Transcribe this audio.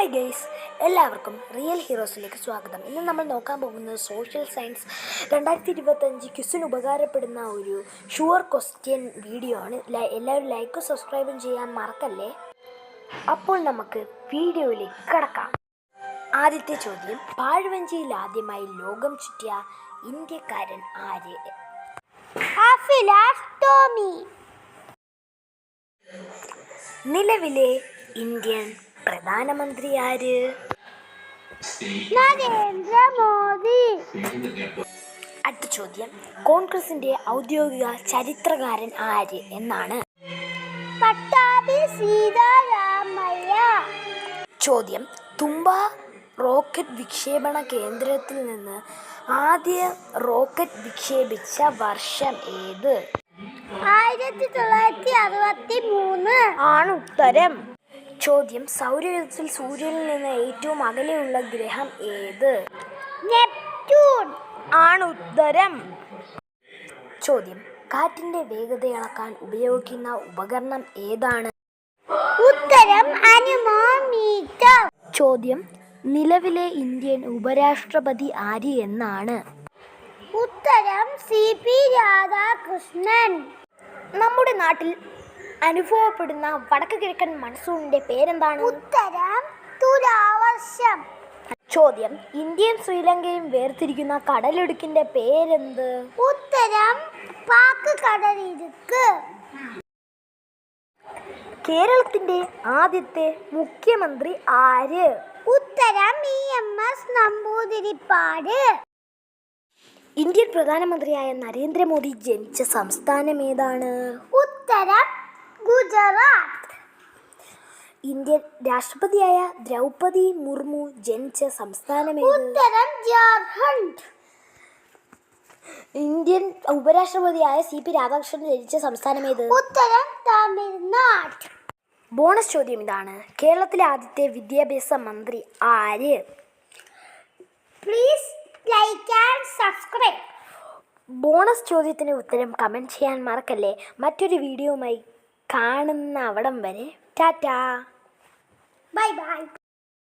Hi guys, എല്ലാവർക്കും real ഹീറോസിലേക്ക് സ്വാഗതം. ഇന്ന് നമ്മൾ നോക്കാൻ പോകുന്നത് സോഷ്യൽ സയൻസ് 2025 ക്വിസിന് ഉപകാരപ്പെടുന്ന ഒരു ഷുവർ ക്വസ്റ്റ്യൻ വീഡിയോ ആണ്. എല്ലാവരും ലൈക്കും സബ്സ്ക്രൈബും ചെയ്യാൻ മറക്കല്ലേ. അപ്പോൾ നമുക്ക് വീഡിയോയിലേക്ക് കടക്കാം. ആദ്യത്തെ ചോദ്യം, പാഴ്വഞ്ചിയിൽ ആദ്യമായി ലോകം ചുറ്റിയ ഇന്ത്യക്കാരൻ ആര്? നിലവിലെ ഇന്ത്യൻ പ്രധാനമന്ത്രി ആര്? നരേന്ദ്ര മോദി. അടുത്ത ചോദ്യം, കോൺഗ്രസിന്റെ ഔദ്യോഗിക ചരിത്രകാരൻ ആര് എന്നാണ്? പട്ടാഭി സീതാരാമയ്യ. ചോദ്യം, തുമ്പ റോക്കറ്റ് വിക്ഷേപണ കേന്ദ്രത്തിൽ നിന്ന് ആദ്യ റോക്കറ്റ് വിക്ഷേപിച്ച വർഷം ഏത്? 1963 ആണ് ഉത്തരം. ചോദ്യം, സൗരയൂഥത്തിൽ സൂര്യനിൽ നിന്ന് ഏറ്റവും അകലെയുള്ള ഗ്രഹം ഏത്? നെപ്റ്റ്യൂൺ ആണ് ഉത്തരം. ചോദ്യം, കാറ്റിന്റെ വേഗത അളക്കാൻ ഉപയോഗിക്കുന്ന ഉപകരണം ഏതാണ്? ഉത്തരം അനിമോമീറ്റർ. ചോദ്യം, നിലവിലെ ഇന്ത്യൻ ഉപരാഷ്ട്രപതി ആര് എന്നാണ്? ഉത്തരം CP രാധാകൃഷ്ണൻ. നമ്മുടെ നാട്ടിൽ അനുഭവപ്പെടുന്ന വടക്ക് കിഴക്കൻ മൺസൂണിന്റെ പേരെന്താണ്? ഉത്തരം തുലാവർഷം. ചോദ്യം, ഇന്ത്യയും ശ്രീലങ്കയും വേർതിരിക്കുന്ന കടലിടുക്കിന്റെ പേരെന്ത്? ഉത്തരം പാക്ക് കടലിടുക്ക്. കേരളത്തിന്റെ ആദ്യത്തെ മുഖ്യമന്ത്രി ആര്? ഉത്തരം EMS നമ്പൂതിരിപ്പാട്. ഇന്ത്യൻ പ്രധാനമന്ത്രിയായ നരേന്ദ്രമോദി ജനിച്ച സംസ്ഥാനം ഏതാണ്? ഉത്തരം ഗുജറാത്ത്. ഇന്ത്യൻ രാഷ്ട്രപതിയായ ദ്രൗപദി മുർമു ജനിച്ച സംസ്ഥാനം ഏത്? ഉത്തരം ജാർഖണ്ഡ്. ഇന്ത്യൻ ഉപരാഷ്ട്രപതിയായ CP രാധാകൃഷ്ണൻ ജനിച്ച സംസ്ഥാനം ഏത്? ഉത്തരം തമിഴ്നാട്. ബോണസ് ചോദ്യം ഇതാണ്, കേരളത്തിലെ ആദ്യത്തെ വിദ്യാഭ്യാസ മന്ത്രി ആര്? Please like and subscribe. Bonus ചോദ്യത്തിന് ഉത്തരം കമൻറ്റ് ചെയ്യാൻ മറക്കല്ലേ. മറ്റൊരു വീഡിയോയുമായി കാണുന്ന അവിടം വരെ ടാറ്റാ, ബൈ ബൈ.